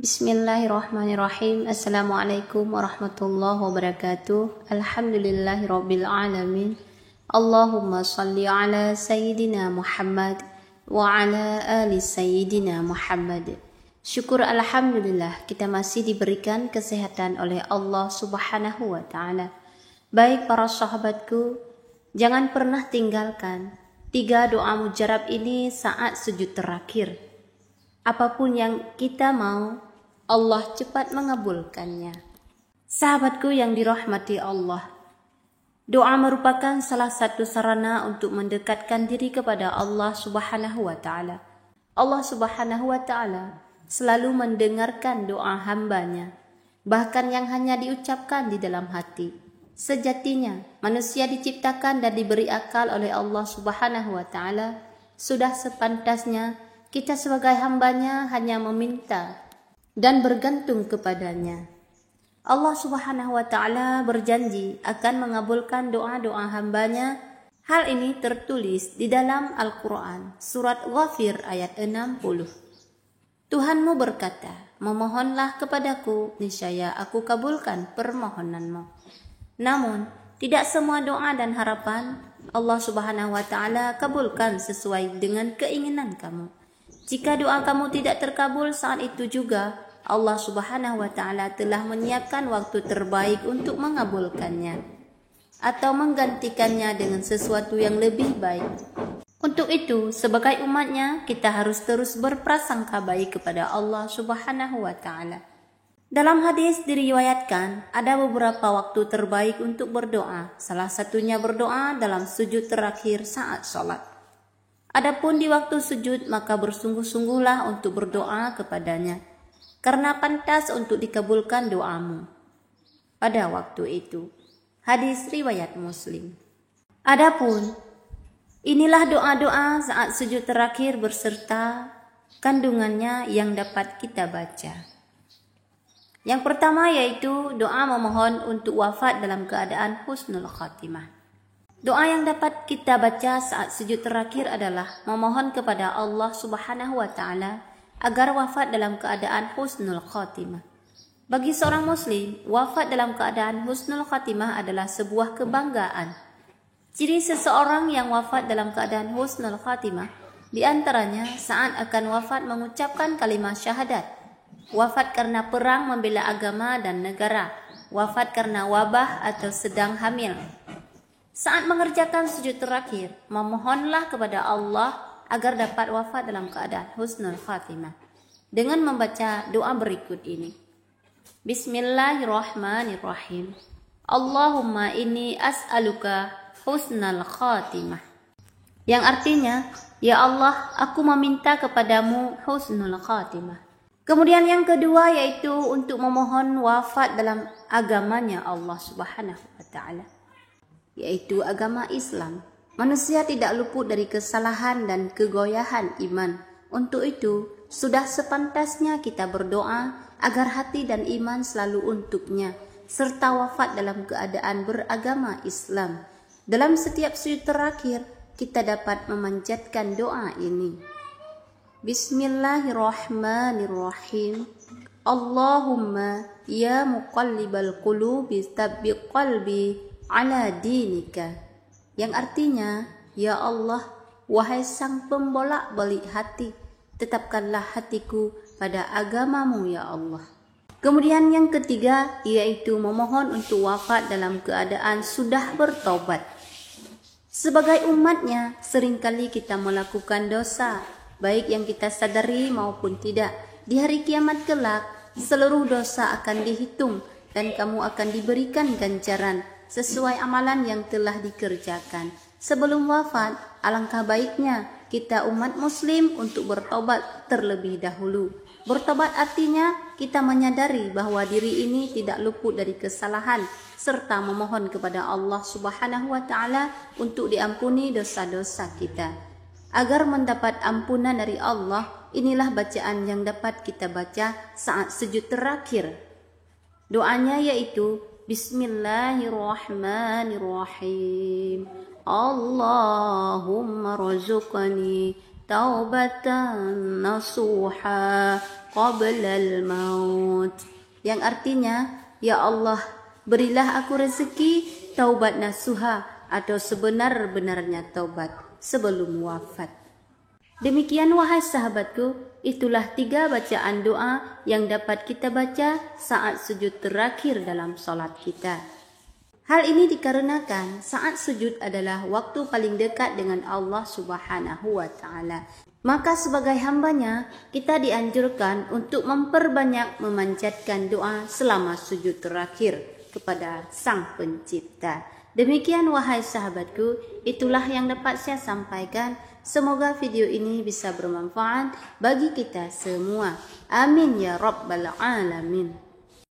Bismillahirrahmanirrahim. Assalamualaikum warahmatullahi wabarakatuh. Alhamdulillahirabbil alamin. Allahumma salli ala sayyidina Muhammad wa ala ali sayyidina Muhammad. Syukur alhamdulillah kita masih diberikan kesehatan oleh Allah Subhanahu wa taala. Baik para sahabatku, jangan pernah tinggalkan 3 doa mujarab ini saat sujud terakhir. Apapun yang kita mau, Allah cepat mengabulkannya. Sahabatku yang dirahmati Allah, doa merupakan salah satu sarana untuk mendekatkan diri kepada Allah Subhanahu wa taala. Allah Subhanahu wa taala selalu mendengarkan doa hambanya, bahkan yang hanya diucapkan di dalam hati. Sejatinya manusia diciptakan dan diberi akal oleh Allah Subhanahu wa taala. Sudah sepantasnya kita sebagai hambanya hanya meminta dan bergantung kepadanya. Allah Subhanahu wa taala berjanji akan mengabulkan doa-doa hambanya. Hal ini tertulis di dalam Al-Quran, surat Ghafir ayat 60. Tuhanmu berkata, memohonlah kepadaku, niscaya aku kabulkan permohonanmu. Namun, tidak semua doa dan harapan Allah Subhanahu wa taala kabulkan sesuai dengan keinginan kamu. Jika doa kamu tidak terkabul saat itu juga, Allah Subhanahu wa taala telah menyiapkan waktu terbaik untuk mengabulkannya atau menggantikannya dengan sesuatu yang lebih baik. Untuk itu, sebagai umatnya, kita harus terus berprasangka baik kepada Allah Subhanahu wa taala. Dalam hadis diriwayatkan, ada beberapa waktu terbaik untuk berdoa. Salah satunya berdoa dalam sujud terakhir saat sholat. Adapun di waktu sujud, maka bersungguh-sungguhlah untuk berdoa kepadanya, karena pantas untuk dikabulkan doamu pada waktu itu. Hadis riwayat Muslim. Adapun inilah doa-doa saat sujud terakhir beserta kandungannya yang dapat kita baca. Yang pertama yaitu doa memohon untuk wafat dalam keadaan husnul khatimah. Doa yang dapat kita baca saat sujud terakhir adalah memohon kepada Allah Subhanahu wa taala agar wafat dalam keadaan husnul khatimah. Bagi seorang muslim, wafat dalam keadaan husnul khatimah adalah sebuah kebanggaan. Ciri seseorang yang wafat dalam keadaan husnul khatimah di antaranya saat akan wafat mengucapkan kalimat syahadat, wafat karena perang membela agama dan negara, wafat karena wabah atau sedang hamil. Saat mengerjakan sujud terakhir, memohonlah kepada Allah agar dapat wafat dalam keadaan husnul khatimah dengan membaca doa berikut ini. Bismillahirrahmanirrahim. Allahumma inni as'aluka husnal khatimah. Yang artinya, ya Allah, aku meminta kepadamu husnul khatimah. Kemudian yang kedua yaitu untuk memohon wafat dalam agamanya Allah Subhanahu wa taala, yaitu agama Islam. Manusia tidak luput dari kesalahan dan kegoyahan iman. Untuk itu, sudah sepantasnya kita berdoa agar hati dan iman selalu untuknya, serta wafat dalam keadaan beragama Islam. Dalam setiap sujud terakhir, kita dapat memanjatkan doa ini. Bismillahirrahmanirrahim. Allahumma ya muqallibal qulubi tsabbit qalbi ala dinika. Yang artinya, ya Allah, wahai sang pembolak-balik hati, tetapkanlah hatiku pada agamamu ya Allah. Kemudian yang ketiga yaitu memohon untuk wafat dalam keadaan sudah bertobat. Sebagai umatnya, seringkali kita melakukan dosa, baik yang kita sadari maupun tidak. Di hari kiamat kelak, seluruh dosa akan dihitung dan kamu akan diberikan ganjaran sesuai amalan yang telah dikerjakan. Sebelum wafat, alangkah baiknya kita umat muslim untuk bertobat terlebih dahulu. Bertobat artinya kita menyadari bahwa diri ini tidak luput dari kesalahan, serta memohon kepada Allah Subhanahu wa taala untuk diampuni dosa-dosa kita. Agar mendapat ampunan dari Allah, inilah bacaan yang dapat kita baca saat sujud terakhir. Doanya yaitu Bismillahirrahmanirrahim. Allahumma rzuqni taubatan nasuha qabla al-maut. Yang artinya, ya Allah, berilah aku rezeki taubat nasuha atau sebenar-benarnya taubat sebelum wafat. Demikian wahai sahabatku, itulah 3 bacaan doa yang dapat kita baca saat sujud terakhir dalam salat kita. Hal ini dikarenakan saat sujud adalah waktu paling dekat dengan Allah Subhanahu wa Ta'ala. Maka sebagai hambanya, kita dianjurkan untuk memperbanyak memanjatkan doa selama sujud terakhir kepada Sang Pencipta. Demikian wahai sahabatku, itulah yang dapat saya sampaikan. Semoga video ini bisa bermanfaat bagi kita semua. Amin ya Rabbal Alamin.